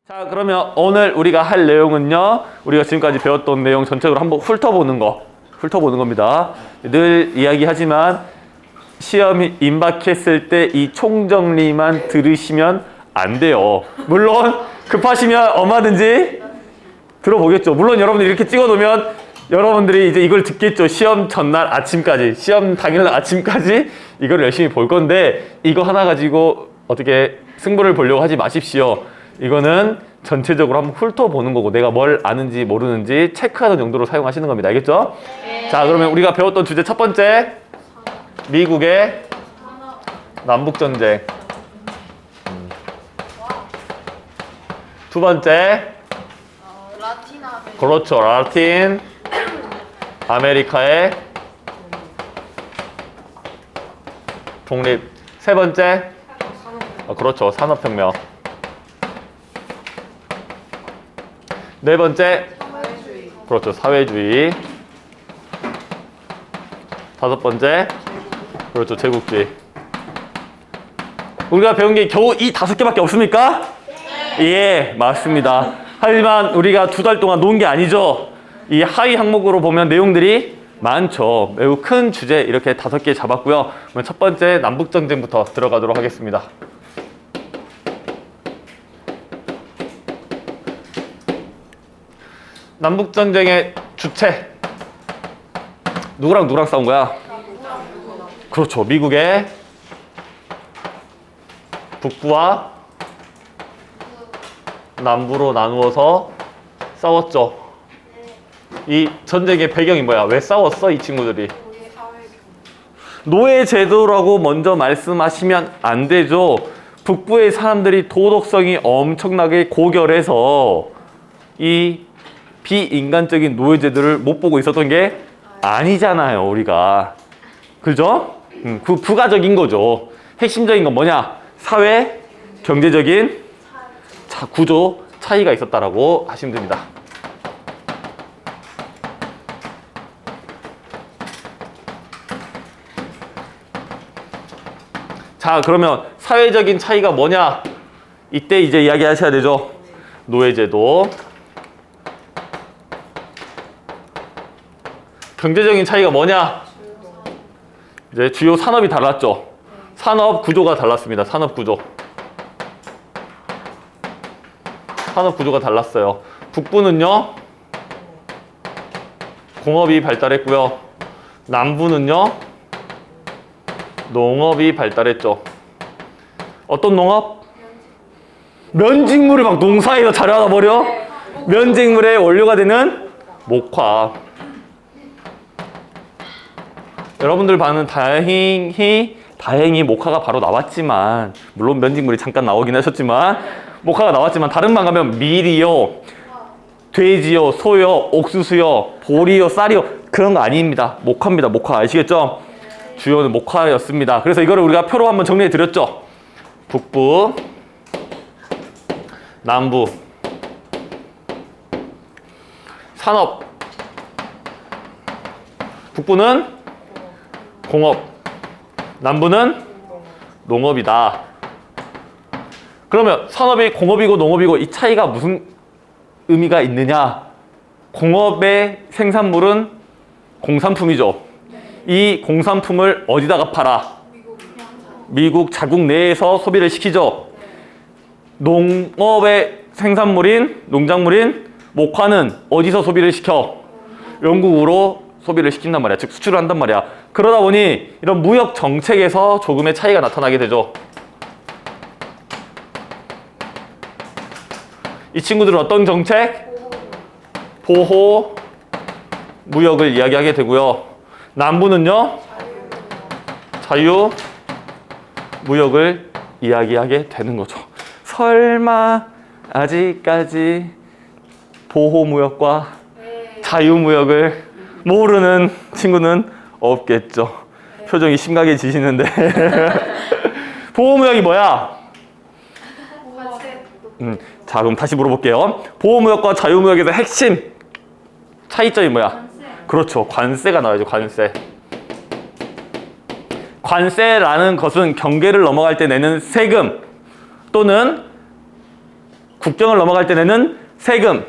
자, 그러면 오늘 우리가 할 내용은요, 우리가 지금까지 배웠던 내용 전체적으로 한번 훑어보는 겁니다. 늘 이야기하지만 시험이 임박했을 때 이 총정리만 들으시면 안 돼요. 물론 급하시면 얼마든지 들어보겠죠. 물론 여러분들이 이렇게 찍어놓으면 여러분들이 이제 이걸 듣겠죠. 시험 전날 아침까지, 시험 당일날 아침까지 이걸 열심히 볼 건데, 이거 하나 가지고 어떻게 승부를 보려고 하지 마십시오. 이거는 전체적으로 한번 훑어보는 거고, 내가 뭘 아는지 모르는지 체크하는 용도로 사용하시는 겁니다. 알겠죠? 네. 자, 그러면 우리가 배웠던 주제 첫 번째, 미국의 남북전쟁. 두 번째, 라틴 아메리카. 그렇죠, 라틴 아메리카의 독립. 세 번째, 그렇죠, 산업혁명. 네 번째, 사회주의. 그렇죠, 사회주의. 다섯 번째, 그렇죠, 제국주의. 우리가 배운 게 겨우 이 5개밖에 없습니까? 네. 예, 맞습니다. 하지만 우리가 2달 동안 논 게 아니죠. 이 하위 항목으로 보면 내용들이 많죠. 매우 큰 주제 이렇게 5개 잡았고요. 그러면 첫 번째 남북전쟁부터 들어가도록 하겠습니다. 남북전쟁의 주체, 누구랑 누구랑 싸운 거야? 그렇죠, 미국의 북부와 남부로 나누어서 싸웠죠. 이 전쟁의 배경이 뭐야? 왜 싸웠어, 이 친구들이? 노예제도라고 먼저 말씀하시면 안 되죠. 북부의 사람들이 도덕성이 엄청나게 고결해서 이 비인간적인 노예제도를 못 보고 있었던 게 아니잖아요, 우리가. 그죠? 그 부가적인 거죠. 핵심적인 건 뭐냐? 사회, 경제적인 구조 차이가 있었다라고 하시면 됩니다. 자, 그러면 사회적인 차이가 뭐냐? 이때 이제 이야기 하셔야 되죠. 노예제도. 경제적인 차이가 뭐냐? 이제 주요 산업이 달랐죠. 산업 구조가 달랐습니다. 산업 구조. 산업 구조가 달랐어요. 북부는요, 공업이 발달했고요. 남부는요, 농업이 발달했죠. 어떤 농업? 면직물을 막 농사에서 자라다 버려? 면직물의 원료가 되는 목화. 여러분들 반은 다행히 목화가 바로 나왔지만, 물론 면직물이 잠깐 나오긴 하셨지만, 목화가 나왔지만 다른 반 가면 밀이요, 돼지요, 소요, 옥수수요, 보리요, 쌀이요, 그런 거 아닙니다. 목화입니다. 목화. 아시겠죠? 주요는 목화였습니다. 그래서 이거를 우리가 표로 한번 정리해 드렸죠. 북부, 남부. 산업. 북부는 공업, 남부는 농업이다. 그러면 산업이 공업이고 농업이고 이 차이가 무슨 의미가 있느냐? 공업의 생산물은 공산품이죠. 이 공산품을 어디다가 팔아? 미국 자국 내에서 소비를 시키죠. 농업의 생산물인, 농작물인 목화는 어디서 소비를 시켜? 영국으로 소비를 시킨단 말이야. 즉 수출을 한단 말이야. 그러다 보니 이런 무역 정책에서 조금의 차이가 나타나게 되죠. 이 친구들은 어떤 정책? 보호 무역을 이야기하게 되고요. 남부는요, 자유 무역을 이야기하게 되는 거죠. 설마 아직까지 보호 무역과 자유 무역을 모르는 친구는 없겠죠. 표정이 심각해지시는데. 보호무역이 뭐야? 자, 그럼 다시 물어볼게요. 보호무역과 자유무역에서 핵심 차이점이 뭐야? 관세. 그렇죠, 관세가 나와야죠. 관세. 관세라는 것은 경계를 넘어갈 때 내는 세금 또는 국경을 넘어갈 때 내는 세금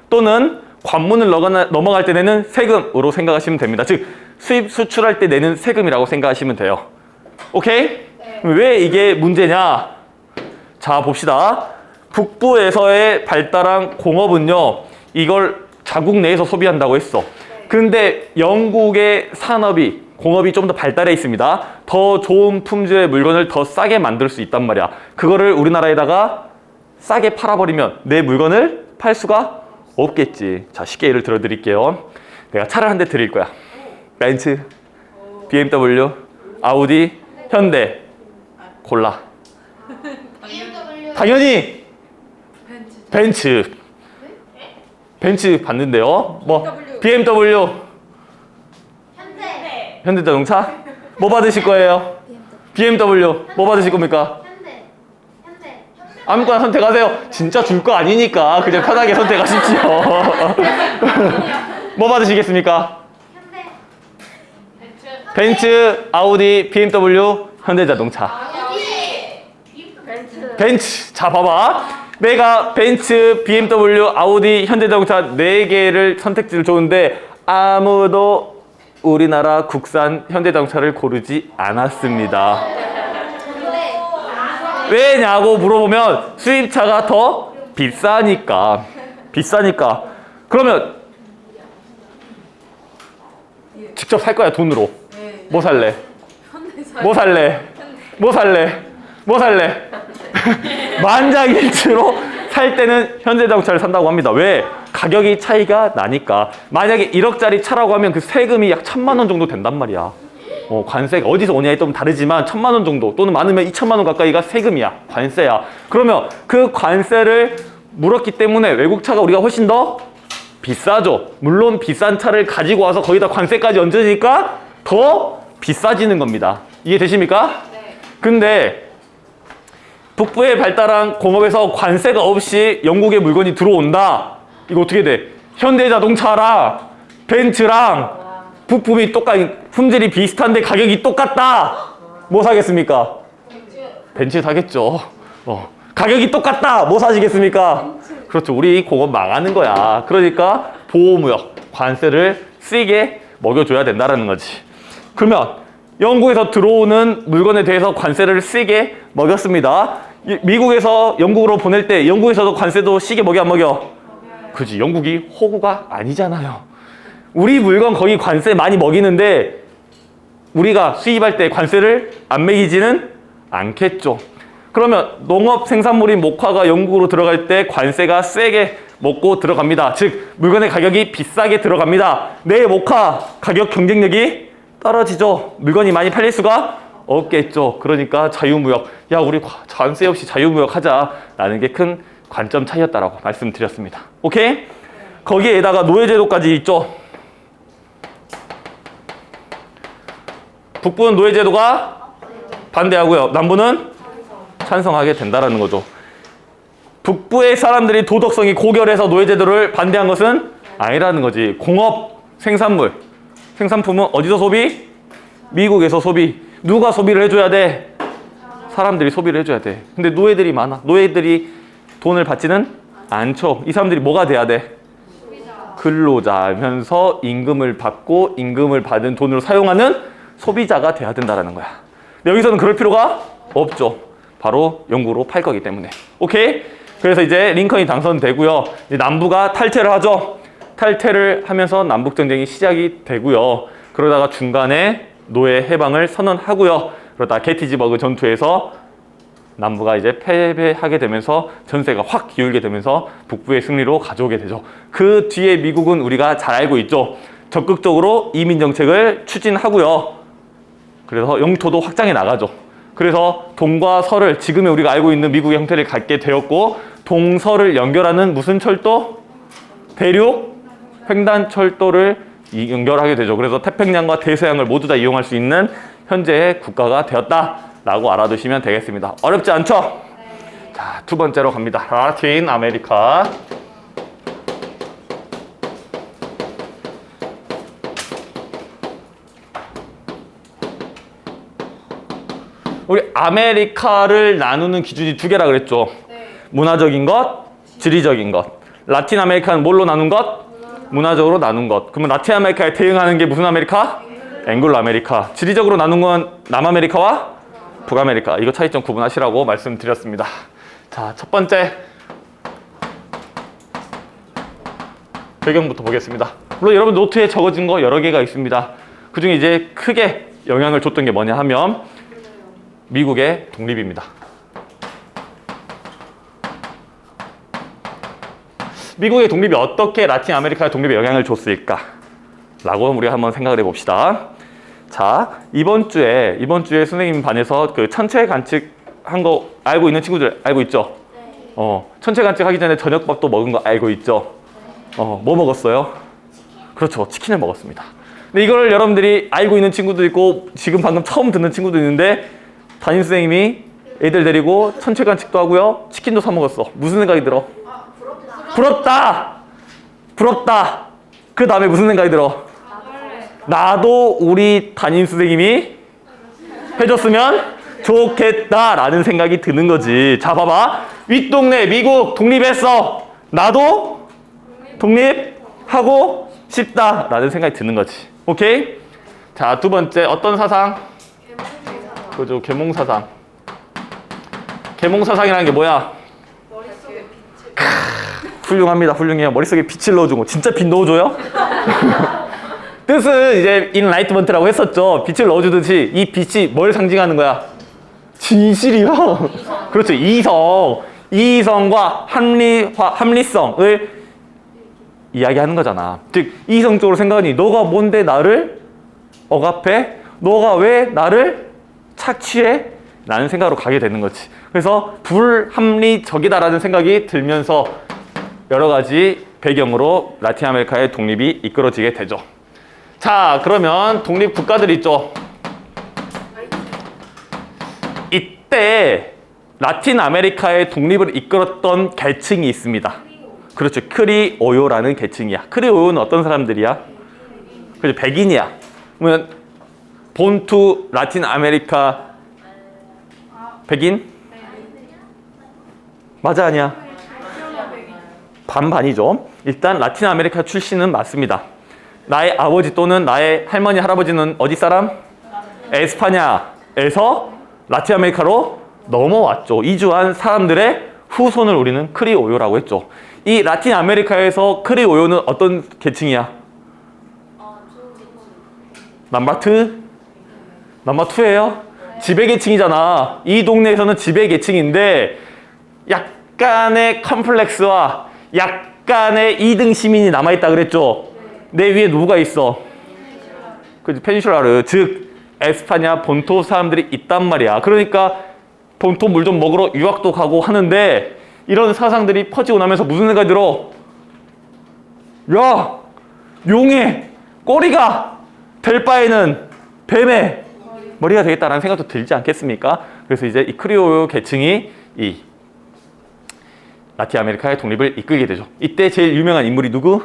또는 관문을 넘어갈 때 내는 세금으로 생각하시면 됩니다. 즉 수입 수출할 때 내는 세금이라고 생각하시면 돼요. 오케이? 네. 왜 이게 문제냐? 자 봅시다. 북부에서의 발달한 공업은요 이걸 자국 내에서 소비한다고 했어. 근데 영국의 산업이 공업이 좀 더 발달해 있습니다. 더 좋은 품질의 물건을 더 싸게 만들 수 있단 말이야. 그거를 우리나라에다가 싸게 팔아버리면 내 물건을 팔 수가 없겠지. 자 쉽게 예를 들어 드릴게요. 내가 차를 한 대 드릴 거야. 벤츠, BMW, 아우디, 현대. 골라. BMW. 당연히 벤츠. 벤츠 받는데요. 뭐 BMW, 현대. 현대자동차 뭐 받으실 거예요? BMW 뭐 받으실 겁니까? 현대. 현대. 아무거나 선택하세요. 진짜 줄 거 아니니까 그냥 편하게 선택하십시오. 뭐 받으시겠습니까? 현대. 벤츠, 아우디, BMW, 현대자동차. 아우디. 벤츠. 벤츠. 자 봐봐. 내가 벤츠, BMW, 아우디, 현대자동차 4개를 선택지를 줬는데 아무도 우리나라 국산 현대자동차를 고르지 않았습니다. 현대. 왜냐고 물어보면 수입차가 더 비싸니까. 비싸니까. 그러면 직접 살 거야 돈으로. 뭐 살래? 뭐 살래? 뭐 살래? 뭐 살래? 만장일치로 살 때는 현대자동차를 산다고 합니다. 왜? 가격이 차이가 나니까. 만약에 1억짜리 차라고 하면 그 세금이 약 1,000만 원 정도 된단 말이야. 관세가 어디서 오냐에 좀 다르지만 1,000만 원 정도 또는 많으면 2,000만 원 가까이가 세금이야. 관세야. 그러면 그 관세를 물었기 때문에 외국 차가 우리가 훨씬 더 비싸죠. 물론 비싼 차를 가지고 와서 거기다 관세까지 얹으니까 더 비싸지는 겁니다. 이해되십니까? 네. 근데 북부에 발달한 공업에서 관세가 없이 영국의 물건이 들어온다. 이거 어떻게 돼? 현대자동차랑 벤츠랑 부품이 품질이 비슷한데 가격이 똑같다. 뭐 사겠습니까? 벤츠 사겠죠. 가격이 똑같다. 뭐 사시겠습니까? 그렇죠. 우리 공업 망하는 거야. 그러니까 보호무역, 관세를 세게 먹여줘야 된다는 거지. 그러면 영국에서 들어오는 물건에 대해서 관세를 세게 먹였습니다. 미국에서 영국으로 보낼 때 영국에서도 관세도 세게 먹여 안 먹여? 그지. 영국이 호구가 아니잖아요. 우리 물건 거기 관세 많이 먹이는데 우리가 수입할 때 관세를 안 매기지는 않겠죠. 그러면 농업 생산물인 목화가 영국으로 들어갈 때 관세가 세게 먹고 들어갑니다. 즉 물건의 가격이 비싸게 들어갑니다. 내 목화 가격 경쟁력이 떨어지죠. 물건이 많이 팔릴 수가 없겠죠. 그러니까 자유무역. 야 우리 관세 없이 자유무역 하자라는 게 큰 관점 차이였다라고 말씀드렸습니다. 오케이? 거기에다가 노예제도까지 있죠. 북부는 노예제도가 반대하고요. 남부는 찬성하게 된다라는 거죠. 북부의 사람들이 도덕성이 고결해서 노예제도를 반대한 것은 아니라는 거지. 공업, 생산물, 생산품은 어디서 소비? 미국에서 소비. 누가 소비를 해줘야 돼? 사람들이 소비를 해줘야 돼. 근데 노예들이 많아. 노예들이 돈을 받지는 않죠. 이 사람들이 뭐가 돼야 돼? 근로자면서 임금을 받고 임금을 받은 돈으로 사용하는 소비자가 돼야 된다는 거야. 근데 여기서는 그럴 필요가 없죠. 바로 영국으로 팔 거기 때문에. 오케이? 그래서 이제 링컨이 당선되고요. 이제 남부가 탈퇴를 하죠. 탈퇴를 하면서 남북전쟁이 시작이 되고요. 그러다가 중간에 노예 해방을 선언하고요. 그러다 게티즈버그 전투에서 남부가 이제 패배하게 되면서 전세가 확 기울게 되면서 북부의 승리로 가져오게 되죠. 그 뒤에 미국은 우리가 잘 알고 있죠. 적극적으로 이민 정책을 추진하고요. 그래서 영토도 확장해 나가죠. 그래서 동과 서를 지금의 우리가 알고 있는 미국의 형태를 갖게 되었고 동서를 연결하는 무슨 철도? 대륙 횡단철도를 연결하게 되죠. 그래서 태평양과 대서양을 모두 다 이용할 수 있는 현재의 국가가 되었다라고 알아두시면 되겠습니다. 어렵지 않죠? 네. 자, 두 번째로 갑니다. 라틴 아메리카. 우리 아메리카를 나누는 기준이 두 개라 그랬죠. 네. 문화적인 것, 지리적인 것. 라틴 아메리카는 뭘로 나눈 것? 문화적으로 나눈 것. 그러면 라틴 아메리카에 대응하는 게 무슨 아메리카? 앵글로 아메리카. 지리적으로 나눈 건 남아메리카와 북아메리카. 이거 차이점 구분하시라고 말씀드렸습니다. 자, 첫 번째 배경부터 보겠습니다. 물론 여러분 노트에 적어진 거 여러 개가 있습니다. 그중에 이제 크게 영향을 줬던 게 뭐냐 하면 미국의 독립입니다. 미국의 독립이 어떻게 라틴 아메리카의 독립에 영향을 줬을까? 라고 우리가 한번 생각을 해봅시다. 자, 이번 주에 선생님 반에서 그 천체 관측한 거 알고 있는 친구들 알고 있죠? 천체 관측하기 전에 저녁밥도 먹은 거 알고 있죠? 뭐 먹었어요? 그렇죠. 치킨을 먹었습니다. 근데 이걸 여러분들이 알고 있는 친구도 있고 지금 방금 처음 듣는 친구도 있는데 담임 선생님이 애들 데리고 천체 관측도 하고요. 치킨도 사 먹었어. 무슨 생각이 들어? 부럽다! 부럽다! 그 다음에 무슨 생각이 들어? 나도 우리 담임 선생님이 해줬으면 좋겠다라는 생각이 드는 거지. 자, 봐봐. 윗동네 미국 독립했어. 나도 독립하고 싶다라는 생각이 드는 거지. 오케이? 자, 두 번째 어떤 사상? 그죠, 계몽사상. 계몽사상이라는 게 뭐야? 훌륭합니다. 훌륭해요. 머릿속에 빛을 넣어주고. 진짜 빛 넣어줘요? 뜻은 이제 인라이트먼트라고 했었죠. 빛을 넣어주듯이 이 빛이 뭘 상징하는 거야? 진실이요. 그렇죠. 이성과 합리성을 이야기하는 거잖아. 즉 이성적으로 생각하니 너가 뭔데 나를 억압해? 너가 왜 나를 착취해? 라는 생각으로 가게 되는 거지. 그래서 불합리적이다라는 생각이 들면서 여러 가지 배경으로 라틴 아메리카의 독립이 이끌어지게 되죠. 자, 그러면 독립 국가들 있죠. 이때 라틴 아메리카의 독립을 이끌었던 계층이 있습니다. 그렇죠. 크리오요라는 계층이야. 크리오요는 어떤 사람들이야? 그렇죠. 백인이야. 그러면 본투 라틴 아메리카 백인? 맞아, 아니야? 반반이죠. 일단 라틴 아메리카 출신은 맞습니다. 나의 아버지 또는 나의 할머니, 할아버지는 어디 사람? 에스파냐에서 라틴 아메리카로 넘어왔죠. 이주한 사람들의 후손을 우리는 크리오요라고 했죠. 이 라틴 아메리카에서 크리오요는 어떤 계층이야? 넘버 2예요? 지배계층이잖아. 이 동네에서는 지배계층인데 약간의 컴플렉스와 약간의 2등 시민이 남아있다 그랬죠. 내 위에 누가 있어? 그 페닌슐라르, 즉 에스파냐 본토 사람들이 있단 말이야. 그러니까 본토 물 좀 먹으러 유학도 가고 하는데 이런 사상들이 퍼지고 나면서 무슨 생각이 들어? 야! 용의 꼬리가 될 바에는 뱀의 머리가 되겠다라는 생각도 들지 않겠습니까? 그래서 이제 이 크리오요 계층이 이 라틴 아메리카의 독립을 이끌게 되죠. 이때 제일 유명한 인물이 누구?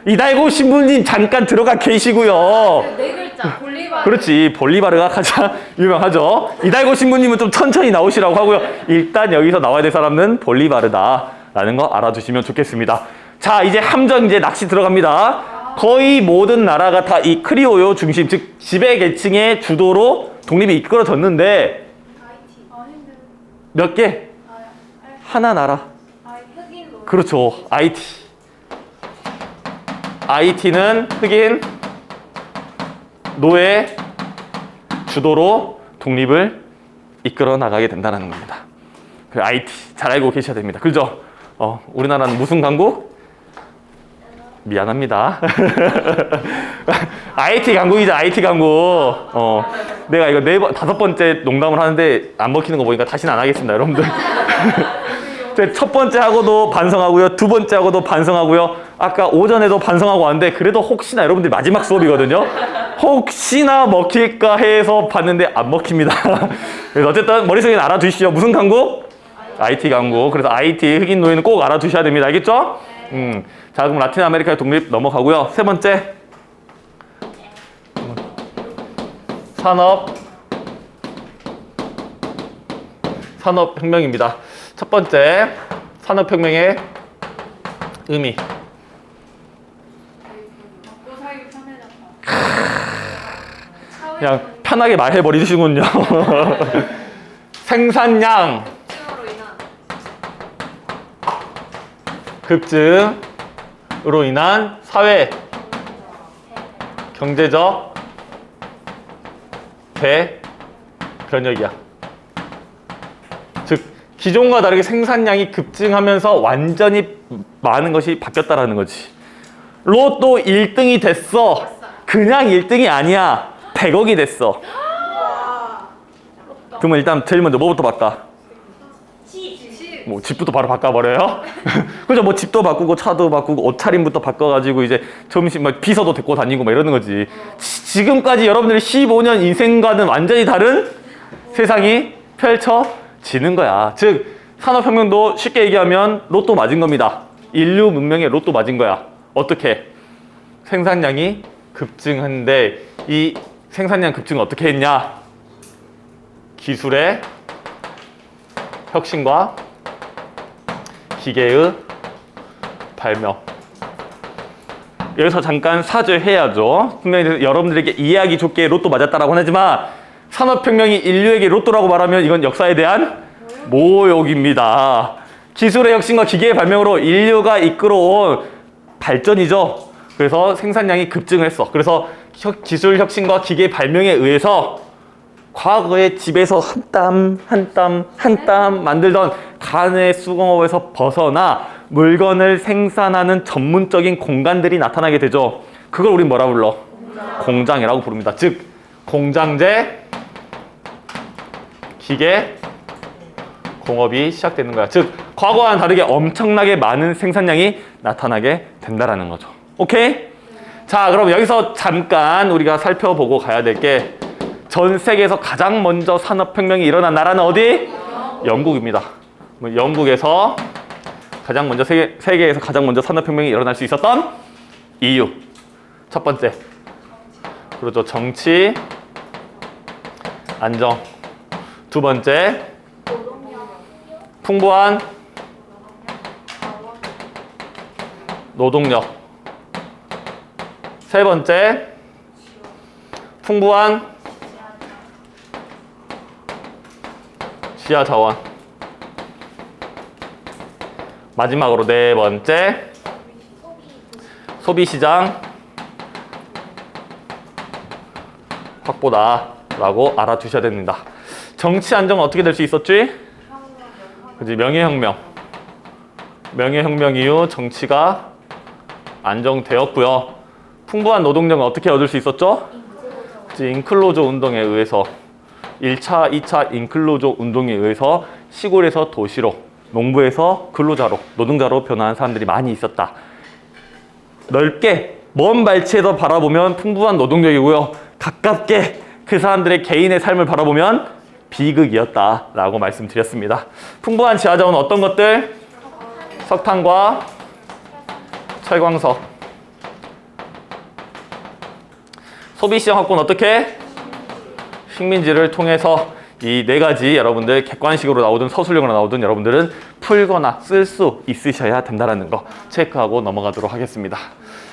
이달고 신부님 잠깐 들어가 계시고요. 네 글자. 볼리바르. 그렇지. 볼리바르가 가장 유명하죠. 이달고 신부님은 좀 천천히 나오시라고 하고요. 일단 여기서 나와야 될 사람은 볼리바르다라는 거 알아두시면 좋겠습니다. 자, 이제 함정 이제 낚시 들어갑니다. 거의 모든 나라가 다 이 크리오요 중심, 즉 지배계층의 주도로 독립이 이끌어졌는데 몇 개? 하나 나라. 그렇죠. IT는 흑인 노예 주도로 독립을 이끌어 나가게 된다는 겁니다. 그 IT 잘 알고 계셔야 됩니다. 그죠? 우리나라는 무슨 강국? 미안합니다. IT 강국이죠. IT 강국. 내가 이거 5번째 농담을 하는데 안 먹히는 거 보니까 다시는 안 하겠습니다, 여러분들. 첫 번째 하고도 반성하고요. 두 번째 하고도 반성하고요. 아까 오전에도 반성하고 왔는데 그래도 혹시나 여러분들 마지막 수업이거든요. 혹시나 먹힐까 해서 봤는데 안 먹힙니다. 그래서 어쨌든 머릿속에 알아두시죠. 무슨 강국? IT 강국. 그래서 IT 흑인 노예는 꼭 알아두셔야 됩니다. 알겠죠? 자, 그럼 라틴 아메리카의 독립 넘어가고요. 세 번째 산업혁명입니다. 첫 번째 산업혁명의 의미. 먹고 살기 편해졌다. 그냥 편하게 말해버리시군요. 생산량 수요로 인한 급증으로 인한 사회 경제적 대변혁이야. 즉 기존과 다르게 생산량이 급증하면서 완전히 많은 것이 바뀌었다라는 거지. 로또 1등이 됐어. 그냥 1등이 아니야. 100억이 됐어. 그러면 일단 제일 먼저 뭐부터 바꿔? 뭐 집부터 바로 바꿔버려요? 그죠? 뭐 집도 바꾸고 차도 바꾸고 옷차림부터 바꿔가지고 이제 점심 뭐 비서도 데리고 다니고 막 이러는 거지. 지금까지 여러분들의 15년 인생과는 완전히 다른 세상이 펼쳐지는 거야. 즉 산업혁명도 쉽게 얘기하면 로또 맞은 겁니다. 인류 문명의 로또 맞은 거야. 어떻게? 생산량이 급증했는데 이 생산량 급증을 어떻게 했냐? 기술의 혁신과 기계의 발명. 여기서 잠깐 사죄해야죠. 분명히 여러분들에게 이해하기 좋게 로또 맞았다라고 하지만 산업혁명이 인류에게 로또라고 말하면 이건 역사에 대한 모욕입니다. 기술의 혁신과 기계의 발명으로 인류가 이끌어온 발전이죠. 그래서 생산량이 급증을 했어. 그래서 기술 혁신과 기계 발명에 의해서 과거에 집에서 한 땀 한 땀 만들던 간의 수공업에서 벗어나 물건을 생산하는 전문적인 공간들이 나타나게 되죠. 그걸 우린 뭐라 불러? 공장이라고 부릅니다. 즉 공장제 기계 공업이 시작되는 거야. 즉 과거와는 다르게 엄청나게 많은 생산량이 나타나게 된다라는 거죠. 오케이? 자, 그럼 여기서 잠깐 우리가 살펴보고 가야 될 게 전 세계에서 가장 먼저 산업혁명이 일어난 나라는 어디? 영국입니다. 영국에서 가장 먼저 세계에서 가장 먼저 산업혁명이 일어날 수 있었던 이유. 첫 번째. 그렇죠. 정치 안정. 두 번째. 풍부한 노동력. 세 번째. 풍부한 지하 자원. 마지막으로 네 번째. 소비 시장 확보다라고 알아두셔야 됩니다. 정치 안정은 어떻게 될 수 있었지? 그지? 명예혁명. 명예혁명 이후 정치가 안정되었고요. 풍부한 노동력은 어떻게 얻을 수 있었죠? 그치? 인클로저 운동에 의해서 1차, 2차 인클로저 운동에 의해서 시골에서 도시로, 농부에서 근로자로, 노동자로 변화한 사람들이 많이 있었다. 넓게 먼 발치에서 바라보면 풍부한 노동력이고요. 가깝게 그 사람들의 개인의 삶을 바라보면 비극이었다라고 말씀드렸습니다. 풍부한 지하자원은 어떤 것들? 석탄과 철광석. 소비시장 확보는 어떻게? 식민지를 통해서 이 네 가지 여러분들 객관식으로 나오든 서술형으로 나오든 여러분들은 풀거나 쓸 수 있으셔야 된다는 거 체크하고 넘어가도록 하겠습니다.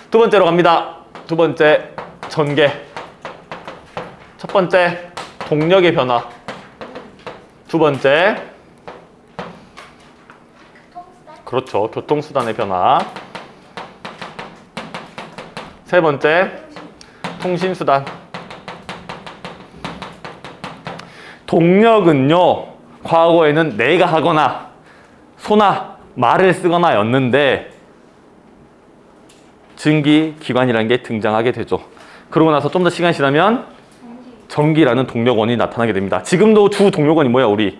두 번째로 갑니다. 두 번째, 전개. 첫 번째, 동력의 변화. 두 번째, 그렇죠. 교통수단의 변화. 세 번째, 통신수단. 동력은요, 과거에는 내가 하거나 소나 말을 쓰거나 였는데 증기기관이라는 게 등장하게 되죠. 그러고 나서 좀 더 시간이 지나면 전기라는 동력원이 나타나게 됩니다. 지금도 주 동력원이 뭐야, 우리?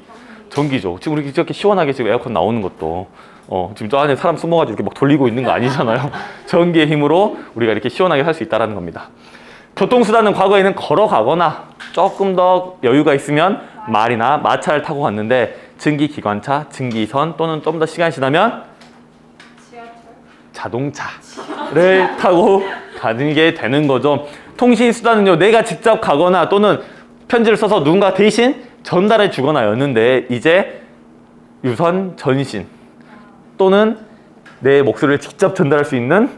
전기죠. 지금 우리 이렇게 시원하게 지금 에어컨 나오는 것도 지금 저 안에 사람 숨어가지고 이렇게 막 돌리고 있는 거 아니잖아요. 전기의 힘으로 우리가 이렇게 시원하게 살 수 있다는 겁니다. 교통수단은 과거에는 걸어가거나 조금 더 여유가 있으면 말이나 마차를 타고 갔는데 증기기관차, 증기선 또는 좀 더 시간이 지나면 자동차를 타고 가게 되는 거죠. 통신수단은요, 내가 직접 가거나 또는 편지를 써서 누군가 대신 전달해 주거나 였는데 이제 유선 전신, 또는 내 목소리를 직접 전달할 수 있는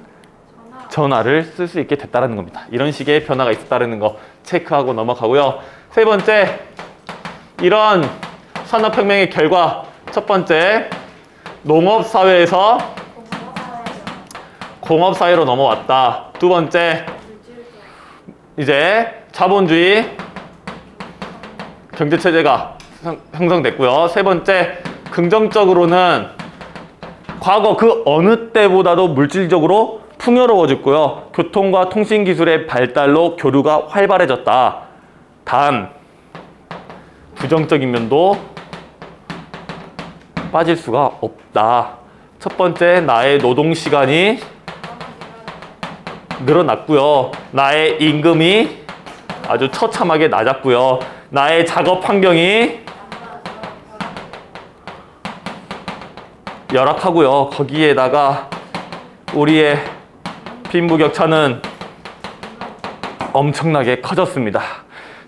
전화를 쓸 수 있게 됐다는 겁니다. 이런 식의 변화가 있었다는 거 체크하고 넘어가고요. 세 번째, 이런 산업혁명의 결과 첫 번째, 농업사회에서 공업사회로 넘어왔다. 두 번째, 이제 자본주의 경제체제가 형성됐고요. 세 번째, 긍정적으로는 과거 그 어느 때보다도 물질적으로 풍요로워졌고요. 교통과 통신기술의 발달로 교류가 활발해졌다. 단, 부정적인 면도 빠질 수가 없다. 첫 번째, 나의 노동시간이 늘어났고요. 나의 임금이 아주 처참하게 낮았고요. 나의 작업 환경이 열악하고요. 거기에다가 우리의 빈부격차는 엄청나게 커졌습니다.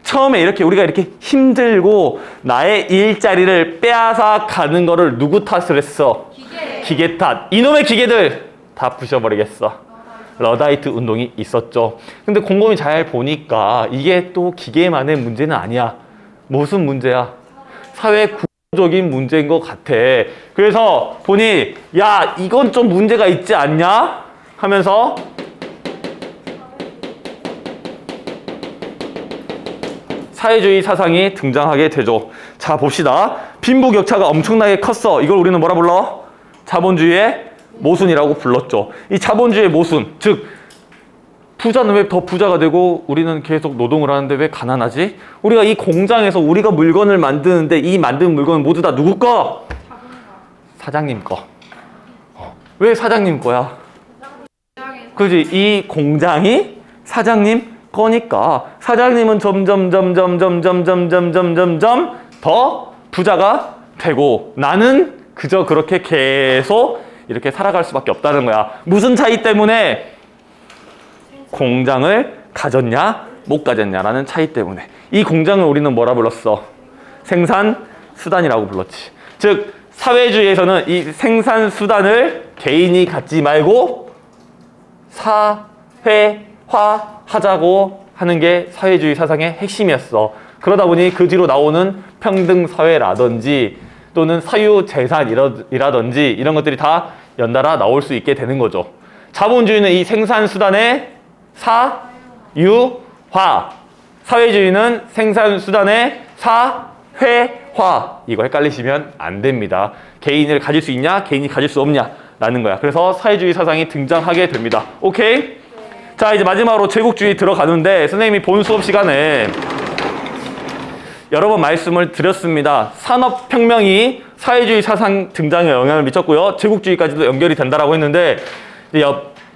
처음에 우리가 이렇게 힘들고 나의 일자리를 빼앗아 가는 거를 누구 탓을 했어? 기계 탓. 이놈의 기계들 다 부셔버리겠어. 러다이트 운동이 있었죠. 근데 곰곰이 잘 보니까 이게 또 기계만의 문제는 아니야. 무슨 문제야? 사회 구조적인 문제인 것 같아. 그래서 보니 야, 이건 좀 문제가 있지 않냐? 하면서 사회주의 사상이 등장하게 되죠. 자, 봅시다. 빈부격차가 엄청나게 컸어. 이걸 우리는 뭐라 불러? 자본주의의 모순이라고 불렀죠. 이 자본주의의 모순, 즉 부자는 왜 더 부자가 되고 우리는 계속 노동을 하는데 왜 가난하지? 우리가 이 공장에서 우리가 물건을 만드는데 이 만든 물건은 모두 다 누구 거? 사장님 거. 왜 사장님 거야? 그지? 이 공장이 사장님 거니까 사장님은 점점 더 부자가 되고 나는 그저 그렇게 계속 이렇게 살아갈 수밖에 없다는 거야. 무슨 차이 때문에? 공장을 가졌냐 못 가졌냐라는 차이 때문에. 이 공장을 우리는 뭐라 불렀어? 생산수단이라고 불렀지. 즉 사회주의에서는 이 생산수단을 개인이 갖지 말고 사회화하자고 하는 게 사회주의 사상의 핵심이었어. 그러다 보니 그 뒤로 나오는 평등사회라든지 또는 사유재산이라든지 이런 것들이 다 연달아 나올 수 있게 되는 거죠. 자본주의는 이 생산수단의 사유화, 사회주의는 생산수단의 사회화. 이거 헷갈리시면 안 됩니다. 개인을 가질 수 있냐, 개인이 가질 수 없냐 라는 거야. 그래서 사회주의 사상이 등장하게 됩니다. 오케이? 자, 이제 마지막으로 제국주의 들어가는데 선생님이 본 수업 시간에 여러 번 말씀을 드렸습니다. 산업혁명이 사회주의 사상 등장에 영향을 미쳤고요. 제국주의까지도 연결이 된다라고 했는데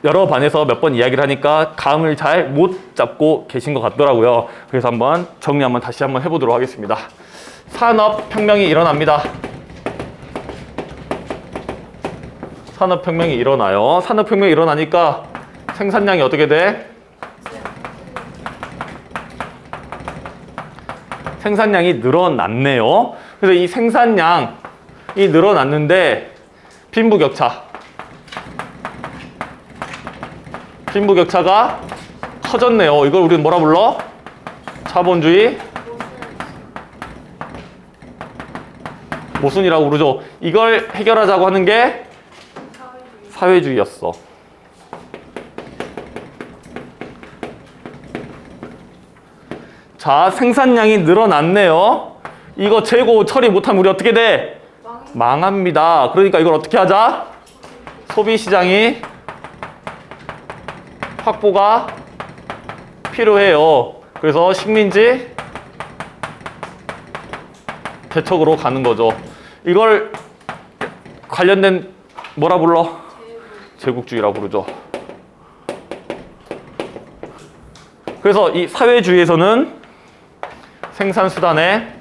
여러 반에서 몇 번 이야기를 하니까 감을 잘 못 잡고 계신 것 같더라고요. 그래서 한번 정리 다시 한번 해보도록 하겠습니다. 산업혁명이 일어납니다. 산업혁명이 일어나요. 산업혁명이 일어나니까 생산량이 어떻게 돼? 생산량이 늘어났네요. 그래서 이 생산량이 늘어났는데 빈부격차가 커졌네요. 이걸 우리는 뭐라 불러? 자본주의 모순이라고 부르죠. 이걸 해결하자고 하는 게 사회주의였어. 자, 생산량이 늘어났네요. 이거 재고 처리 못하면 우리 어떻게 돼? 망합니다. 그러니까 이걸 어떻게 하자? 소비시장이 확보가 필요해요. 그래서 식민지 개척으로 가는 거죠. 이걸 관련된 뭐라 불러? 제국주의라고 부르죠. 그래서 이 사회주의에서는 생산수단의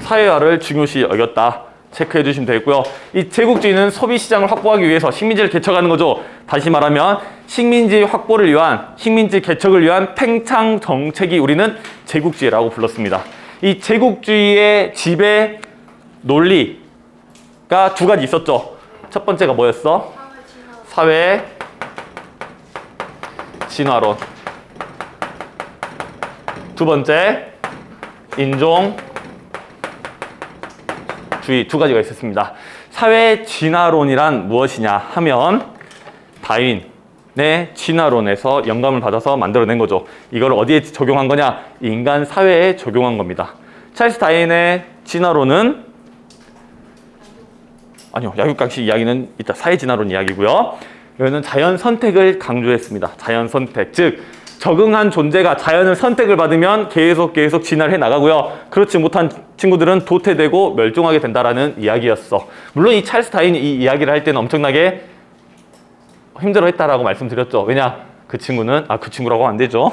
사회화를 중요시 여겼다. 체크해 주시면 되겠고요. 이 제국주의는 소비시장을 확보하기 위해서 식민지를 개척하는 거죠. 다시 말하면 식민지 확보를 위한, 식민지 개척을 위한 팽창 정책이 우리는 제국주의라고 불렀습니다. 이 제국주의의 지배 논리가 두 가지 있었죠. 첫 번째가 뭐였어? 사회 진화론. 두 번째, 인종주의. 두 가지가 있었습니다. 사회 진화론이란 무엇이냐 하면 다윈의 진화론에서 영감을 받아서 만들어낸 거죠. 이걸 어디에 적용한 거냐? 인간 사회에 적용한 겁니다. 찰스 다윈의 진화론은 아니요, 약육강식 이야기는 이따 사회 진화론 이야기고요. 여기는 자연 선택을 강조했습니다. 자연 선택, 즉 적응한 존재가 자연을 선택을 받으면 계속 진화를 해 나가고요. 그렇지 못한 친구들은 도태되고 멸종하게 된다라는 이야기였어. 물론 이 찰스 다윈이 이 이야기를 할 때는 엄청나게 힘들어했다라고 말씀드렸죠. 왜냐? 그 친구는 그 친구라고 하면 안 되죠.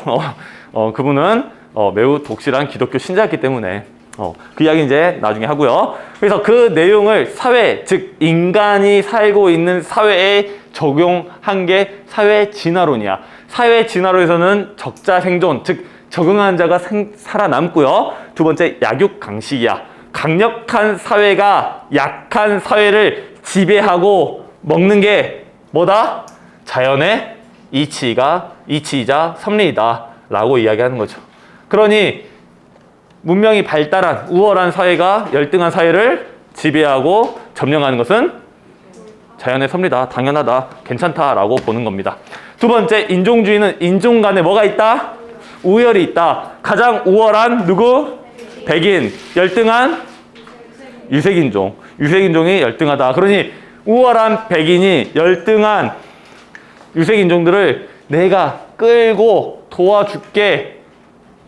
그분은 매우 독실한 기독교 신자였기 때문에 그 이야기 이제 나중에 하고요. 그래서 그 내용을 사회, 즉 인간이 살고 있는 사회에 적용한 게 사회 진화론이야. 사회 진화론에서는 적자 생존, 즉 적응한 자가 살아남고요. 두 번째, 약육강식이야. 강력한 사회가 약한 사회를 지배하고 먹는 게 뭐다? 자연의 이치이자 섭리이다 라고 이야기하는 거죠. 그러니 문명이 발달한 우월한 사회가 열등한 사회를 지배하고 점령하는 것은 자연의 섭리다, 당연하다, 괜찮다라고 보는 겁니다. 두 번째, 인종주의는 인종 간에 뭐가 있다? 우열이 있다. 가장 우월한 누구? 백인. 열등한 유색인종. 유색인종이 열등하다. 그러니 우월한 백인이 열등한 유색인종들을 내가 끌고 도와줄게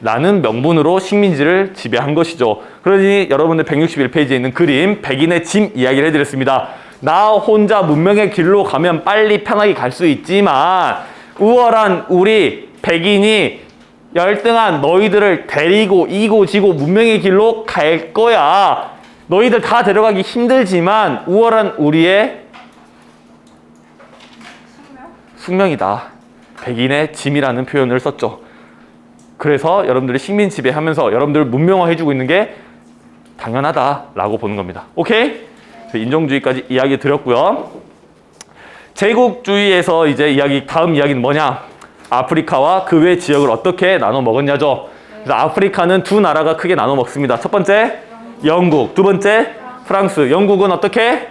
라는 명분으로 식민지를 지배한 것이죠. 그러니 여러분들 161페이지에 있는 그림, 백인의 짐 이야기를 해드렸습니다. 나 혼자 문명의 길로 가면 빨리 편하게 갈 수 있지만 우월한 우리 백인이 열등한 너희들을 데리고 이고 지고 문명의 길로 갈 거야. 너희들 다 데려가기 힘들지만 우월한 우리의 숙명이다. 백인의 짐이라는 표현을 썼죠. 그래서 여러분들이 식민 지배하면서 여러분들을 문명화해주고 있는 게 당연하다라고 보는 겁니다. 오케이? 인종주의까지 이야기 드렸고요. 제국주의에서 이제 다음 이야기는 뭐냐? 아프리카와 그 외 지역을 어떻게 나눠 먹었냐죠. 그래서 아프리카는 두 나라가 크게 나눠 먹습니다. 첫 번째, 영국. 두 번째, 프랑스. 영국은 어떻게?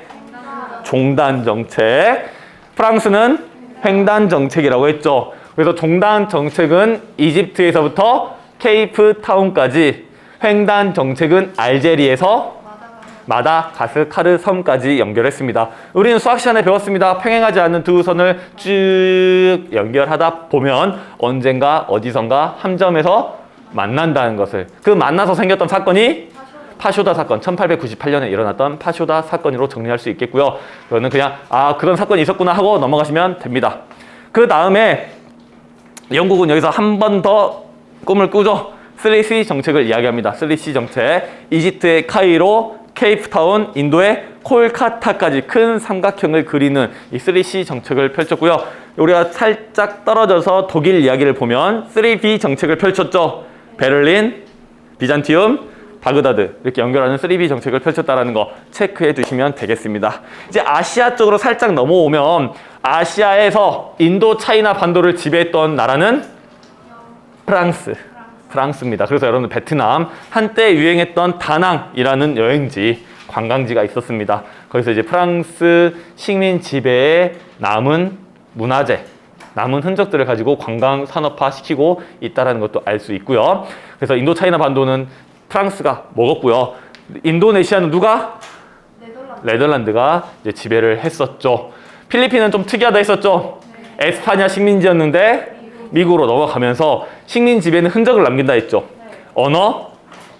종단 정책. 프랑스는 횡단 정책이라고 했죠. 그래서 종단 정책은 이집트에서부터 케이프타운까지, 횡단 정책은 알제리에서 마다가스카르 섬까지 연결했습니다. 우리는 수학 시간에 배웠습니다. 평행하지 않는 두 선을 쭉 연결하다 보면 언젠가 어디선가 한 점에서 만난다는 것을, 그 만나서 생겼던 사건이 파쇼다 사건, 1898년에 일어났던 파쇼다 사건으로 정리할 수 있겠고요. 그거는 그냥 그런 사건이 있었구나 하고 넘어가시면 됩니다. 그 다음에 영국은 여기서 한 번 더 꿈을 꾸죠. 3C 정책을 이야기합니다. 3C 정책. 이집트의 카이로, 케이프타운, 인도의 콜카타까지 큰 삼각형을 그리는 이 3C 정책을 펼쳤고요. 우리가 살짝 떨어져서 독일 이야기를 보면 3B 정책을 펼쳤죠. 베를린, 비잔티움, 바그다드 이렇게 연결하는 3B 정책을 펼쳤다는 거 체크해 두시면 되겠습니다. 이제 아시아 쪽으로 살짝 넘어오면 아시아에서 인도 차이나 반도를 지배했던 나라는 프랑스입니다. 그래서 여러분 베트남, 한때 유행했던 다낭이라는 여행지, 관광지가 있었습니다. 거기서 이제 프랑스 식민 지배에 남은 문화재, 남은 흔적들을 가지고 관광 산업화 시키고 있다는 것도 알 수 있고요. 그래서 인도 차이나 반도는 프랑스가 먹었고요. 인도네시아는 누가? 네덜란드가 이제 지배를 했었죠. 필리핀은 좀 특이하다 했었죠. 에스파냐 식민지였는데 미국으로 넘어가면서 식민 지배는 흔적을 남긴다 했죠. 언어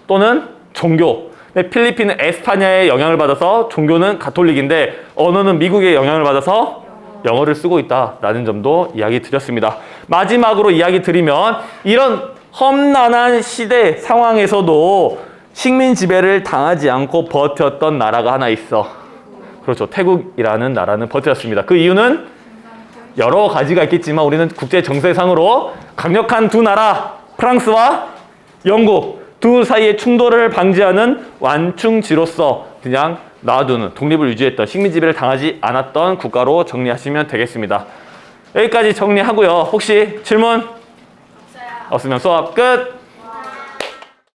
또는 종교. 근데 필리핀은 에스파냐의 영향을 받아서 종교는 가톨릭인데 언어는 미국의 영향을 받아서 영어를 쓰고 있다라는 점도 이야기 드렸습니다. 마지막으로 이야기 드리면 이런 험난한 시대 상황에서도 식민 지배를 당하지 않고 버텼던 나라가 하나 있어. 그렇죠. 태국이라는 나라는 버텼습니다. 그 이유는 여러 가지가 있겠지만 우리는 국제 정세상으로 강력한 두 나라, 프랑스와 영국, 두 사이의 충돌을 방지하는 완충지로서 그냥 놔두는 독립을 유지했던 식민지배를 당하지 않았던 국가로 정리하시면 되겠습니다. 여기까지 정리하고요. 혹시 질문 없어요. 없으면 수업 끝!